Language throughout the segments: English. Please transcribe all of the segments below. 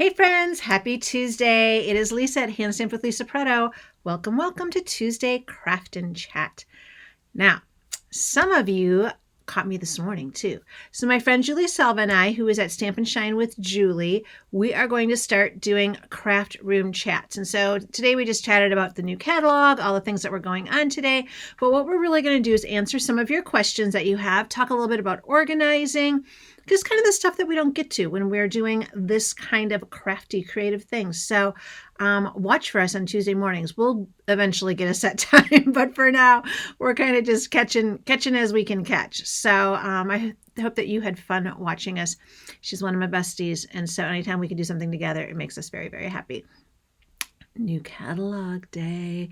Hey friends, happy Tuesday. It is Lisa at Hand Stamped with Lisa Pretto. Welcome to Tuesday Craft and Chat. Now, some of you caught me this morning too. So my friend Julie Selva and I, who is at Stamp and Shine with Julie, we are going to start doing craft room chats. And so today we just chatted about the new catalog, all the things that were going on today. But what we're really going to do is answer some of your questions that you have, talk a little bit about organizing, just kind of the stuff that we don't get to when we're doing this kind of crafty, creative things. So watch for us on Tuesday mornings. We'll eventually get a set time, but for now, we're kind of just catching as we can catch. So I hope that you had fun watching us. She's one of my besties, and so anytime we can do something together, it makes us very, very happy. New catalog day.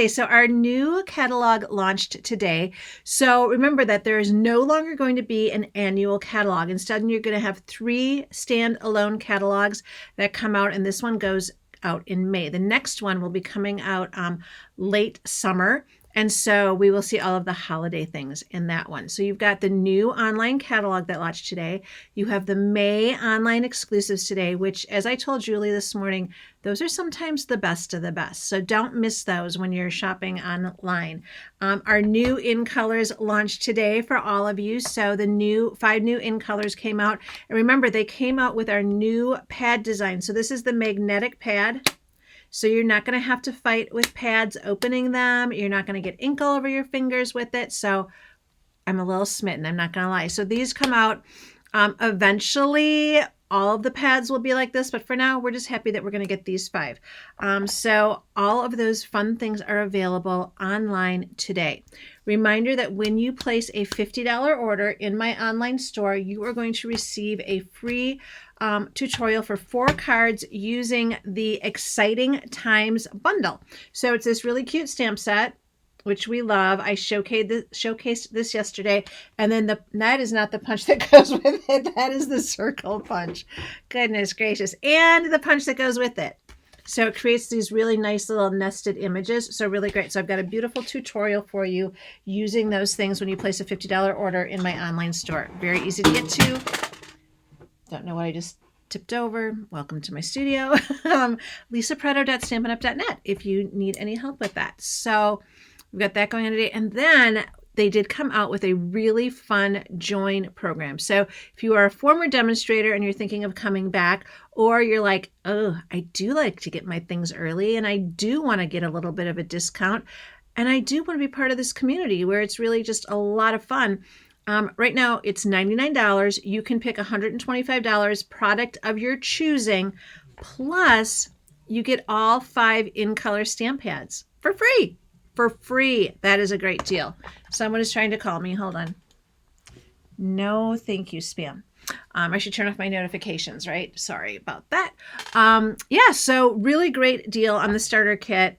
So our new catalog launched today. So remember that there is no longer going to be an annual catalog. Instead, you're going to have 3 standalone catalogs that come out, and this one goes out in May. The next one will be coming out late summer. And so we will see all of the holiday things in that one. So you've got the new online catalog that launched today. You have the May online exclusives today, which, as I told Julie this morning, those are sometimes the best of the best. So don't miss those when you're shopping online. Our new in colors launched today for all of you. So the 5 new in colors came out. And remember, they came out with our new pad design. So this is the magnetic pad. So you're not going to have to fight with pads opening them. You're not going to get ink all over your fingers with it. So I'm a little smitten, I'm not going to lie. So these come out eventually. All of the pads will be like this, but for now, we're just happy that we're going to get these 5. So all of those fun things are available online today. Reminder that when you place a $50 order in my online store, you are going to receive a free tutorial for 4 cards using the Exciting Times bundle. So it's this really cute stamp set, which we love. I showcased this yesterday. And then that is not the punch that goes with it. That is the circle punch. Goodness gracious. And the punch that goes with it. So it creates these really nice little nested images. So really great. So I've got a beautiful tutorial for you using those things when you place a $50 order in my online store. Very easy to get to. Don't know what I just tipped over. Welcome to my studio. LisaPretto.stampin'up.net if you need any help with that. So we've got that going on today. And then they did come out with a really fun join program. So if you are a former demonstrator and you're thinking of coming back, or you're like, oh, I do like to get my things early and I do want to get a little bit of a discount and I do want to be part of this community where it's really just a lot of fun. Right now it's $99. You can pick $125 product of your choosing, plus you get all 5 in color stamp pads for free. For free. That is a great deal. Someone is trying to call me. Hold on. No, thank you, spam. I should turn off my notifications, right? Sorry about that. Yeah, so really great deal on the starter kit.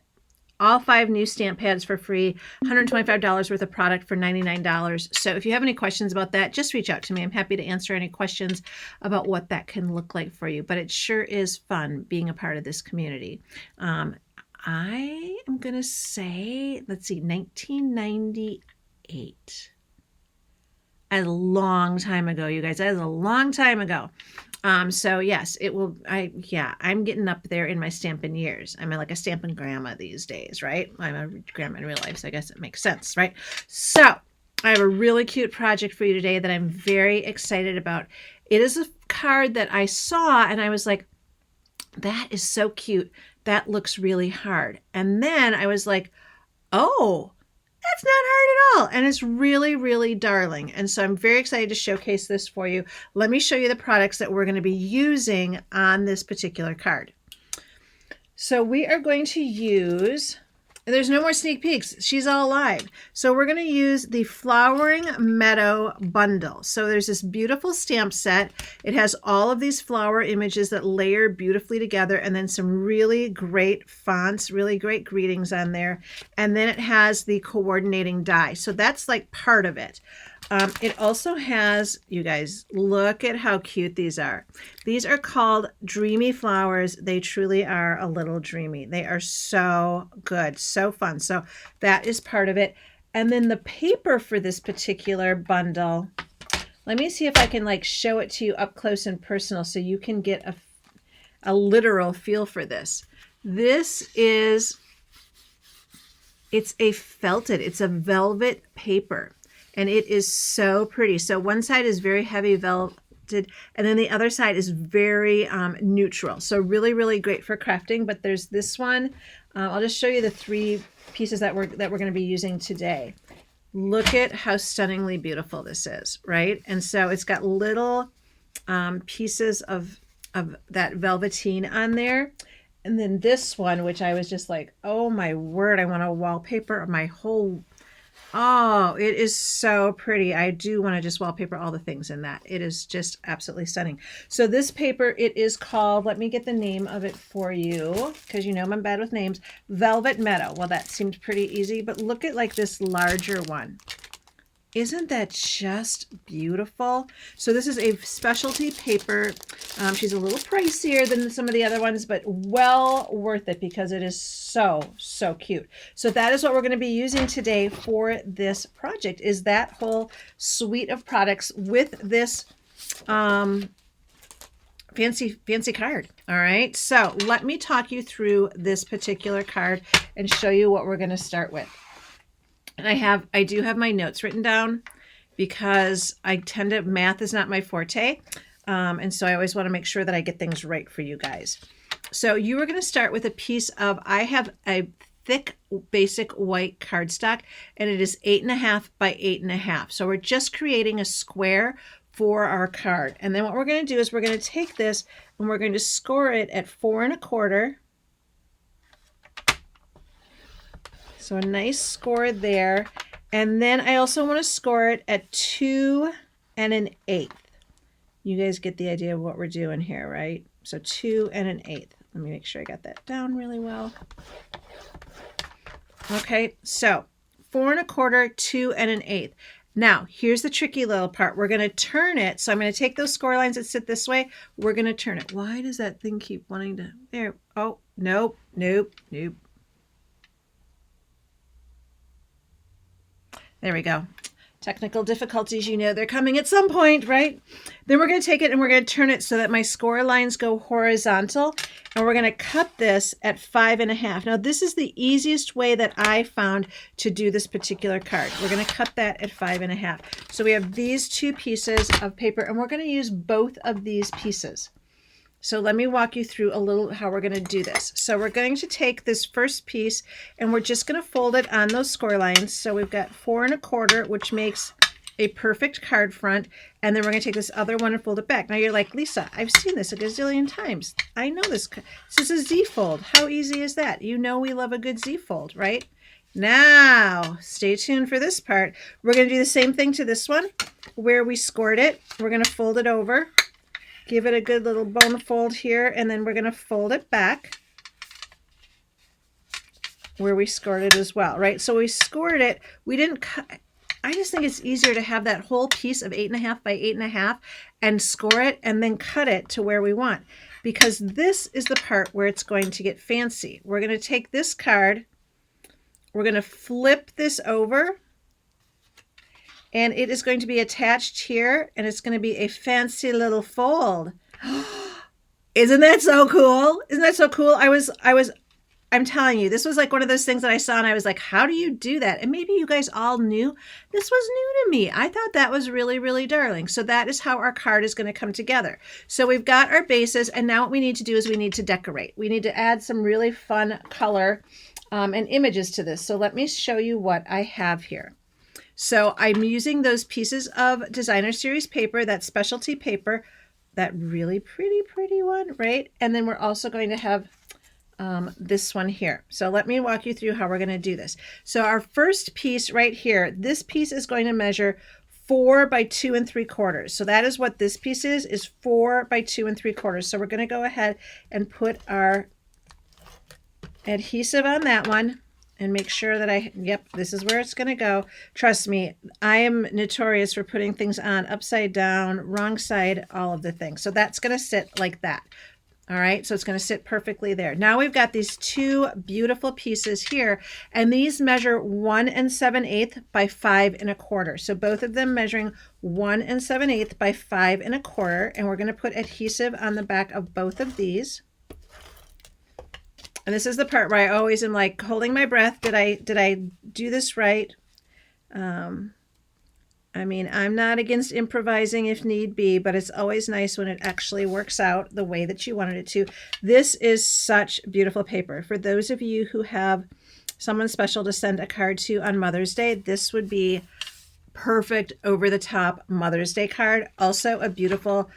All 5 new stamp pads for free, $125 worth of product for $99. So if you have any questions about that, just reach out to me. I'm happy to answer any questions about what that can look like for you. But it sure is fun being a part of this community. I am going to say, let's see, 1998. A long time ago, you guys. That is a long time ago. So yes, it will. I'm getting up there in my stamping years. I'm like a stamping grandma these days, right? I'm a grandma in real life, so I guess it makes sense, right? So I have a really cute project for you today that I'm very excited about. It is a card that I saw and I was like, that is so cute. That looks really hard. And then I was like, oh, that's not hard at all. And it's really, really darling. And so I'm very excited to showcase this for you. Let me show you the products that we're going to be using on this particular card. So we are going to use, there's no more sneak peeks. She's all alive. So we're going to use the Flowering Meadow bundle. So there's this beautiful stamp set. It has all of these flower images that layer beautifully together and then some really great fonts, really great greetings on there. And then it has the coordinating die. So that's like part of it. It also has, you guys, look at how cute these are. These are called Dreamy Flowers. They truly are a little dreamy. They are so good, so fun. So that is part of it. And then the paper for this particular bundle, let me see if I can like show it to you up close and personal so you can get a literal feel for this. This is, it's a felted, it's a velvet paper, and it is so pretty. So one side is very heavy velveted, and then the other side is very neutral. So really, really great for crafting. But there's this one. I'll just show you the 3 pieces that we're going to be using today. Look at how stunningly beautiful this is, right? And so it's got little pieces of that velveteen on there. And then this one, which I was just like, oh my word, I want a wallpaper of my whole, oh, it is so pretty. I do want to just wallpaper all the things in that. It is just absolutely stunning. So this paper, it is called, let me get the name of it for you, because you know I'm bad with names, Velvet Meadow. Well, that seemed pretty easy, but look at like this larger one. Isn't that just beautiful? So this is a specialty paper. She's a little pricier than some of the other ones, but well worth it because it is so, so cute. So that is what we're going to be using today for this project, is that whole suite of products with this fancy card. All right, so let me talk you through this particular card and show you what we're going to start with. And I do have my notes written down because math is not my forte. And so I always want to make sure that I get things right for you guys. So you are going to start with a piece of, I have a thick basic white cardstock, and it is 8.5 by 8.5. So we're just creating a square for our card. And then what we're going to do is we're going to take this and we're going to score it at 4 1/4. So a nice score there. And then I also want to score it at 2 1/8. You guys get the idea of what we're doing here, right? So 2 1/8. Let me make sure I got that down really well. Okay, so 4 1/4, 2 1/8. Now, here's the tricky little part. We're going to turn it. So I'm going to take those score lines that sit this way. We're going to turn it. Why does that thing keep wanting to? There. Oh, nope, nope, nope. There we go. Technical difficulties, you know they're coming at some point, right? Then we're going to take it and we're going to turn it so that my score lines go horizontal. And we're going to cut this at 5 1/2. Now, this is the easiest way that I found to do this particular card. We're going to cut that at 5 1/2. So we have these 2 pieces of paper, and we're going to use both of these pieces. So let me walk you through a little how we're going to do this. So we're going to take this first piece and we're just going to fold it on those score lines. So we've got 4 1/4, which makes a perfect card front. And then we're going to take this other one and fold it back. Now you're like, Lisa, I've seen this a gazillion times. I know this. This is a Z fold. How easy is that? You know we love a good Z fold, right? Now, stay tuned for this part. We're going to do the same thing to this one where we scored it. We're going to fold it over. Give it a good little bone fold here, and then we're going to fold it back where we scored it as well, right? So we scored it. We didn't cut. I just think it's easier to have that whole piece of 8.5 by 8.5 and score it and then cut it to where we want, because this is the part where it's going to get fancy. We're going to take this card. We're going to flip this over. And it is going to be attached here, and it's going to be a fancy little fold. Isn't that so cool? Isn't that so cool? I'm telling you, this was like one of those things that I saw, and I was like, how do you do that? And maybe you guys all knew. This was new to me. I thought that was really, really darling. So that is how our card is going to come together. So we've got our bases, and now what we need to do is we need to decorate. We need to add some really fun color and images to this. So let me show you what I have here. So I'm using those pieces of designer series paper, that specialty paper, that really pretty one, right? And then we're also going to have this one here. So let me walk you through how we're going to do this. So our first piece right here, this piece is going to measure 4 by 2 3/4. So that is what this piece is 4 by 2 3/4. So we're going to go ahead and put our adhesive on that one. And make sure that yep, this is where it's going to go. Trust me, I am notorious for putting things on upside down, wrong side, all of the things. So that's going to sit like that. All right, so it's going to sit perfectly there. Now we've got these 2 beautiful pieces here, and these measure 1 7/8 by 5 1/4. So both of them measuring 1 7/8 by 5 1/4, and we're going to put adhesive on the back of both of these. And this is the part where I always am like holding my breath. Did I do this right? I mean, I'm not against improvising if need be, but it's always nice when it actually works out the way that you wanted it to. This is such beautiful paper. For those of you who have someone special to send a card to on Mother's Day, this would be perfect over-the-top Mother's Day card. Also a beautiful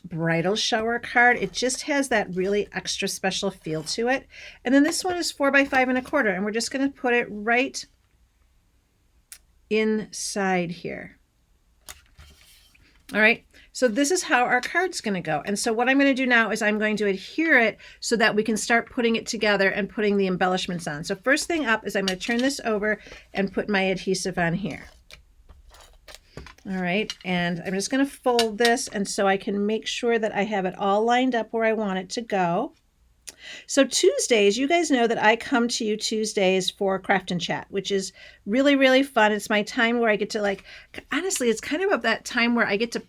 bridal shower card. It just has that really extra special feel to it. And then this one is 4 by 5 1/4, and we're just going to put it right inside here. All right, so this is how our card's going to go. And so what I'm going to do now is I'm going to adhere it so that we can start putting it together and putting the embellishments on. So first thing up is I'm going to turn this over and put my adhesive on here. All right, and I'm just going to fold this, and so I can make sure that I have it all lined up where I want it to go. So Tuesdays, you guys know that I come to you Tuesdays for Craft and Chat, which is really, really fun. It's my time where I get to, like, honestly, it's kind of that time where I get to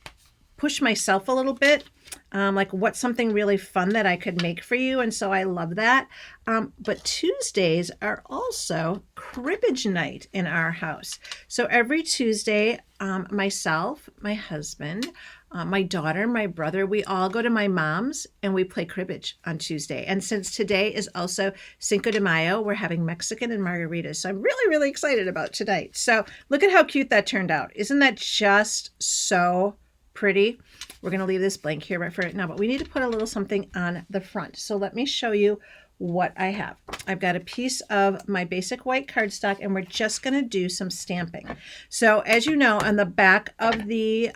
push myself a little bit. Like, what's something really fun that I could make for you? And so I love that. But Tuesdays are also cribbage night in our house. So every Tuesday, myself, my husband, my daughter, my brother, we all go to my mom's and we play cribbage on Tuesday. And since today is also Cinco de Mayo, we're having Mexican and margaritas. So I'm really, really excited about tonight. So look at how cute that turned out. Isn't that just so pretty? We're going to leave this blank here right for right now, but we need to put a little something on the front. So let me show you what I have. I've got a piece of my basic white cardstock, and we're just going to do some stamping. So as you know, on the back of the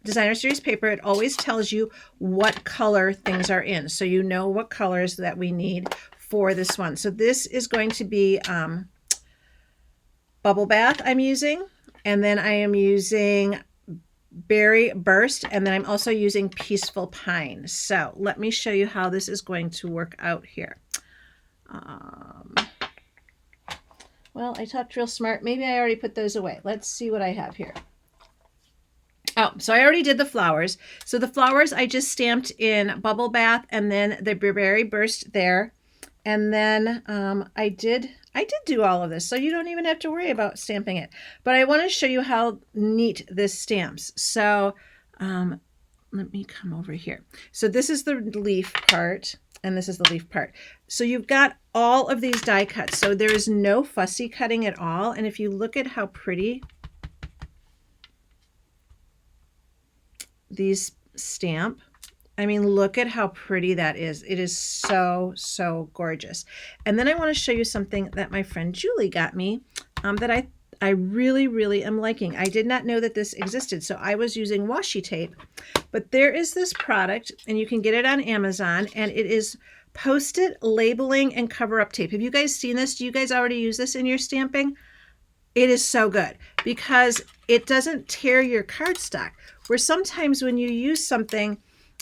Designer Series paper, it always tells you what color things are in. So you know what colors that we need for this one. So this is going to be Bubble Bath I'm using, and then I am using Berry Burst, and then I'm also using Peaceful Pine. So let me show you how this is going to work out here. Well, I talked real smart. Maybe I already put those away. Let's see what I have here. Oh, so I already did the flowers. So the flowers I just stamped in Bubble Bath, and then the Berry Burst there. And then I did do all of this, so you don't even have to worry about stamping it. But I want to show you how neat this stamps. So let me come over here. So this is the leaf part, and this is the leaf part. So you've got all of these die cuts, so there is no fussy cutting at all. And if you look at how pretty these stamp, I mean, look at how pretty that is. It is so, so gorgeous. And then I want to show you something that my friend Julie got me that I really, really am liking. I did not know that this existed, so I was using washi tape. But there is this product, and you can get it on Amazon, and it is Post-it labeling and cover-up tape. Have you guys seen this? Do you guys already use this in your stamping? It is so good because it doesn't tear your cardstock. Where sometimes when you use something,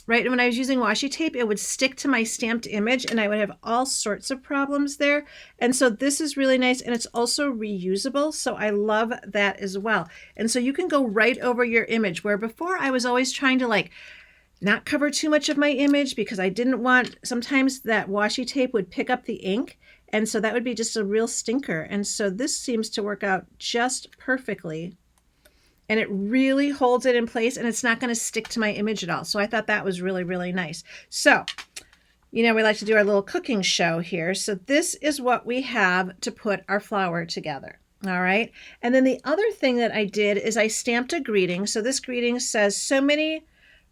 right, when I was using washi tape, it would stick to my stamped image and I would have all sorts of problems there. And so this is really nice, and it's also reusable. So I love that as well. And so you can go right over your image, where before I was always trying to like not cover too much of my image because I didn't want, sometimes that washi tape would pick up the ink. And so that would be just a real stinker. And so this seems to work out just perfectly. And it really holds it in place, and it's not going to stick to my image at all. So I thought that was really, really nice. So, you know, we like to do our little cooking show here. So this is what we have to put our flower together. All right. And then the other thing that I did is I stamped a greeting. So this greeting says, so many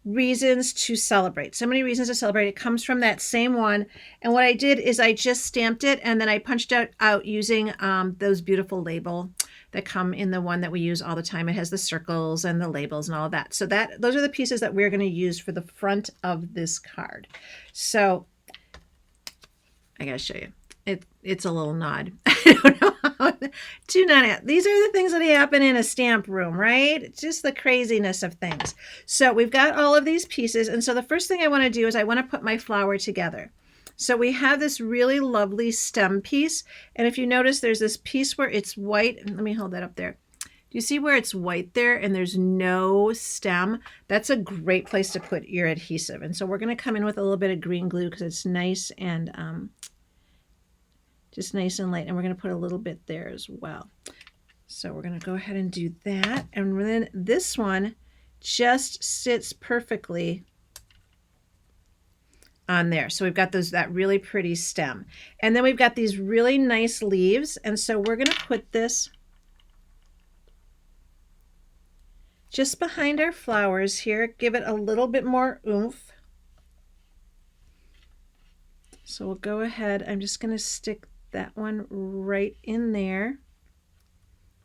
reasons to celebrate. So many reasons to celebrate. It comes from that same one. And what I did is I just stamped it, and then I punched out using those beautiful label that come in the one that we use all the time. It has the circles and the labels and all of that. So those are the pieces that we're going to use for the front of this card. So I got to show you. It's a little nod. I don't know how to not. These are the things that happen in a stamp room, right? It's just the craziness of things. So we've got all of these pieces. And so the first thing I want to do is I want to put my flower together. So we have this really lovely stem piece. And if you notice, there's this piece where it's white. And let me hold that up there. Do you see where it's white there and there's no stem? That's a great place to put your adhesive. And so we're going to come in with a little bit of green glue because it's nice and just nice and light. And we're going to put a little bit there as well. So we're going to go ahead and do that. And then this one just sits perfectly on there. So we've got that really pretty stem. And then we've got these really nice leaves. And so we're going to put this just behind our flowers here. Give it a little bit more oomph. So we'll go ahead. I'm just going to stick that one right in there.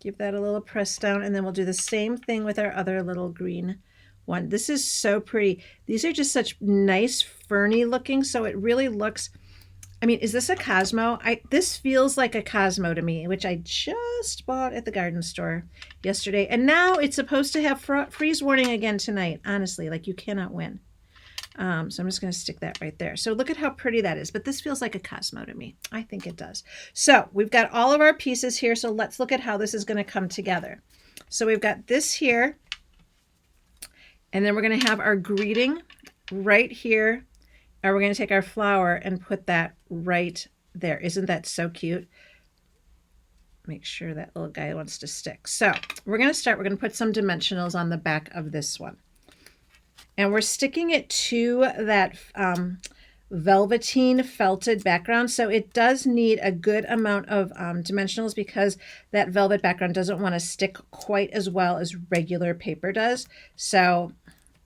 Give that a little press down, and then we'll do the same thing with our other little green one. This is so pretty. These are just such nice ferny looking, so it really looks, I mean, is this a Cosmo? This feels like a Cosmo to me, which I just bought at the garden store yesterday. And now it's supposed to have freeze warning again tonight. Honestly, like, you cannot win. So I'm just going to stick that right there. So look at how pretty that is. But this feels like a Cosmo to me. I think it does. So we've got all of our pieces here. So let's look at how this is going to come together. So we've got this here. And then we're going to have our greeting right here. And we're going to take our flower and put that right there. Isn't that so cute? Make sure that little guy wants to stick. So we're going to start. We're going to put some dimensionals on the back of this one. And we're sticking it to that velveteen felted background. So it does need a good amount of dimensionals because that velvet background doesn't want to stick quite as well as regular paper does. So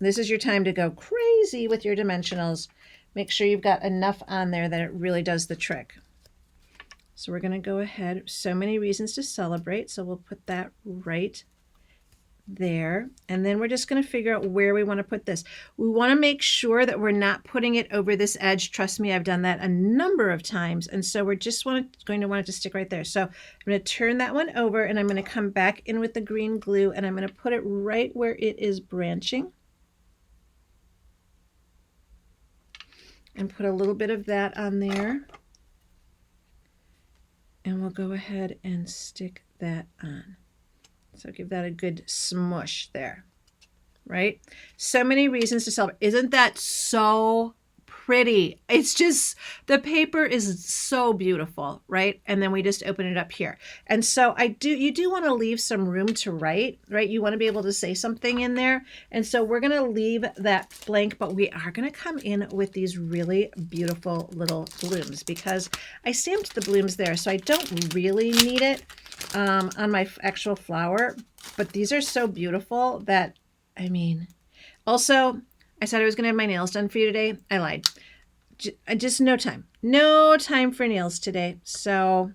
this is your time to go crazy with your dimensionals. Make sure you've got enough on there that it really does the trick. So we're going to go ahead. So many reasons to celebrate. So we'll put that right there. And then we're just going to figure out where we want to put this. We want to make sure that we're not putting it over this edge. Trust me, I've done that a number of times. And so we're just going to want it to stick right there. So I'm going to turn that one over and I'm going to come back in with the green glue and I'm going to put it right where it is branching. And put a little bit of that on there. And we'll go ahead and stick that on. So give that a good smush there, right? So many reasons to celebrate. Isn't that so pretty? It's just, the paper is so beautiful, right? And then we just open it up here. And so you do want to leave some room to write, right? You want to be able to say something in there. And so we're going to leave that blank, but we are going to come in with these really beautiful little blooms because I stamped the blooms there. So I don't really need it on my actual flower, but these are so beautiful that, I mean, also, I said I was going to have my nails done for you today. I lied. Just no time. No time for nails today. So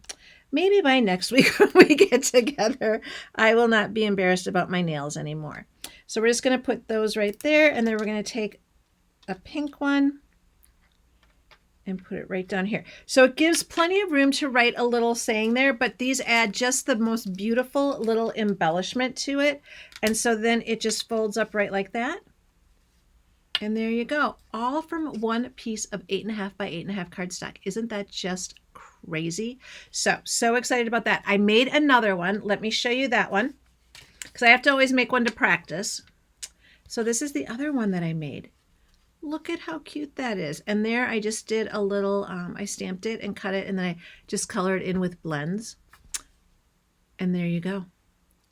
maybe by next week when we get together, I will not be embarrassed about my nails anymore. So we're just going to put those right there. And then we're going to take a pink one and put it right down here. So it gives plenty of room to write a little saying there, but these add just the most beautiful little embellishment to it. And so then it just folds up right like that. And there you go. All from one piece of 8.5 by 8.5 cardstock. Isn't that just crazy? So excited about that. I made another one. Let me show you that one because I have to always make one to practice. So this is the other one that I made. Look at how cute that is. And there I just did a little, I stamped it and cut it and then I just colored in with blends. And there you go.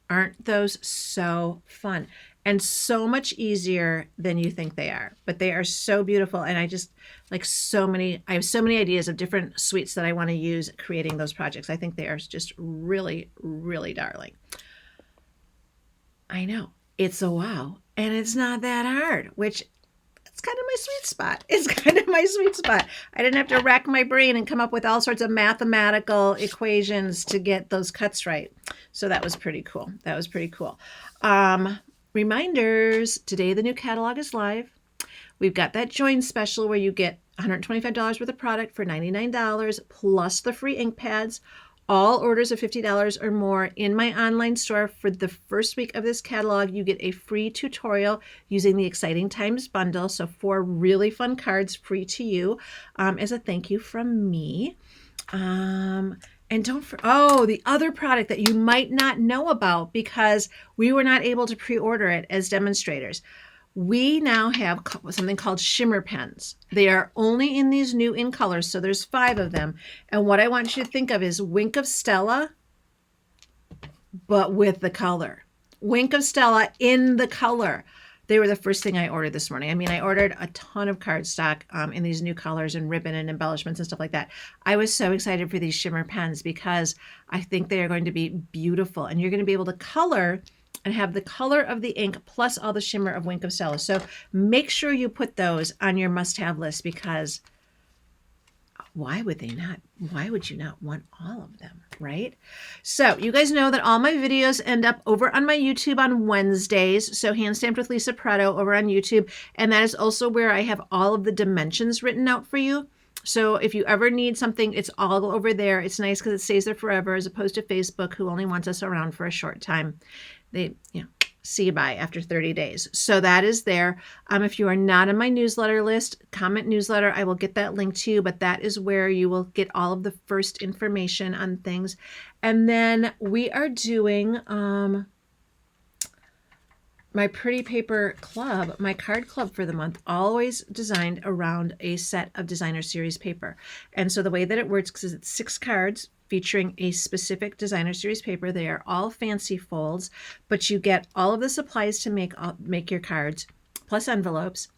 Aren't those so fun? And so much easier than you think they are. But they are so beautiful. And I just like I have so many ideas of different sweets that I want to use creating those projects. I think they are just really, really darling. I know. It's a wow. And it's not that hard, which it's kind of my sweet spot. It's kind of my sweet spot. I didn't have to rack my brain and come up with all sorts of mathematical equations to get those cuts right. So that was pretty cool. That was pretty cool. Reminders, today the new catalog is live. We've got that join special where you get $125 worth of product for $99 plus the free ink pads. All orders of $50 or more in my online store for the first week of this catalog, you get a free tutorial using the Exciting Times bundle. So 4 really fun cards free to you as a thank you from me. And And oh, the other product that you might not know about because we were not able to pre-order it as demonstrators. We now have something called shimmer pens. They are only in these new in colors, so there's 5 of them. And what I want you to think of is Wink of Stella, but with the color. Wink of Stella in the color. They were the first thing I ordered this morning. I mean, I ordered a ton of cardstock in these new colors and ribbon and embellishments and stuff like that. I was so excited for these shimmer pens because I think they are going to be beautiful. And you're going to be able to color and have the color of the ink plus all the shimmer of Wink of Stella. So make sure you put those on your must-have list because why would you not want all of them, right? So you guys know that all my videos end up over on my YouTube on Wednesdays. So Hand Stamped with Lisa Prato over on YouTube. And that is also where I have all of the dimensions written out for you. So if you ever need something, it's all over there. It's nice because it stays there forever as opposed to Facebook, who only wants us around for a short time. They, see you bye after 30 days. So that is there. If you are not on my newsletter list, comment newsletter, I will get that link to you, but that is where you will get all of the first information on things. And then we are doing my Pretty Paper Club, my card club for the month, always designed around a set of designer series paper. And so the way that it works is it's 6 cards featuring a specific designer series paper. They are all fancy folds, but you get all of the supplies to make your cards, plus envelopes,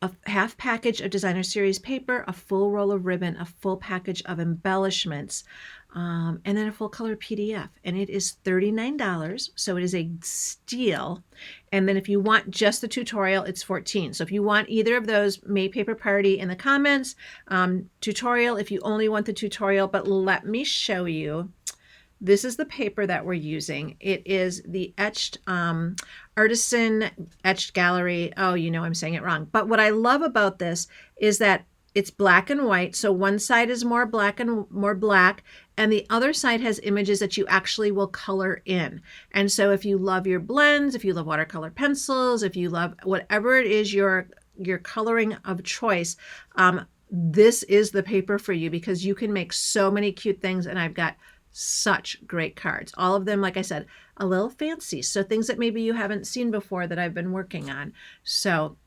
a half package of designer series paper, a full roll of ribbon, a full package of embellishments, and then a full color PDF. And it is $39, so it is a steal. And then if you want just the tutorial, it's $14. So if you want either of those, May Paper Party in the comments, tutorial if you only want the tutorial. But let me show you. This is the paper that we're using. It is the etched Artisan Etched Gallery. Oh, I'm saying it wrong. But what I love about this is that it's black and white. So one side is more black, and the other side has images that you actually will color in. And so if you love your blends, if you love watercolor pencils, if you love whatever it is your coloring of choice, this is the paper for you because you can make so many cute things. And I've got such great cards. All of them, like I said, a little fancy. So things that maybe you haven't seen before that I've been working on. So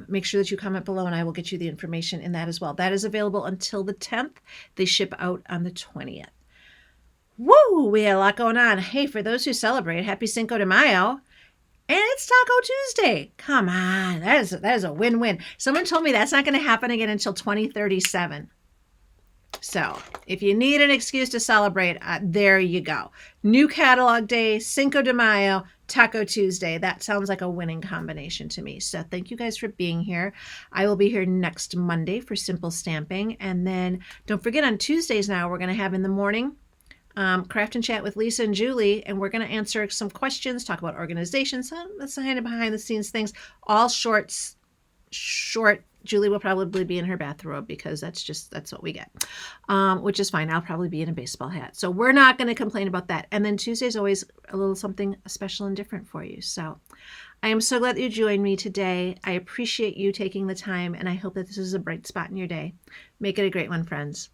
make sure that you comment below and I will get you the information in that as well. That is available until the 10th. They ship out on the 20th. Woo! We had a lot going on. Hey, for those who celebrate, happy Cinco de Mayo. And it's Taco Tuesday. Come on. That is a win-win. Someone told me that's not going to happen again until 2037. So if you need an excuse to celebrate, there you go. New catalog day, Cinco de Mayo, Taco Tuesday. That sounds like a winning combination to me. So thank you guys for being here. I will be here next Monday for Simple Stamping. And then don't forget on Tuesdays now, we're going to have in the morning Craft and Chat with Lisa and Julie. And we're going to answer some questions, talk about organization, some kind of behind the scenes things, all short. Julie will probably be in her bathrobe because that's what we get, which is fine. I'll probably be in a baseball hat. So we're not going to complain about that. And then Tuesday's always a little something special and different for you. So I am so glad that you joined me today. I appreciate you taking the time, and I hope that this is a bright spot in your day. Make it a great one, friends.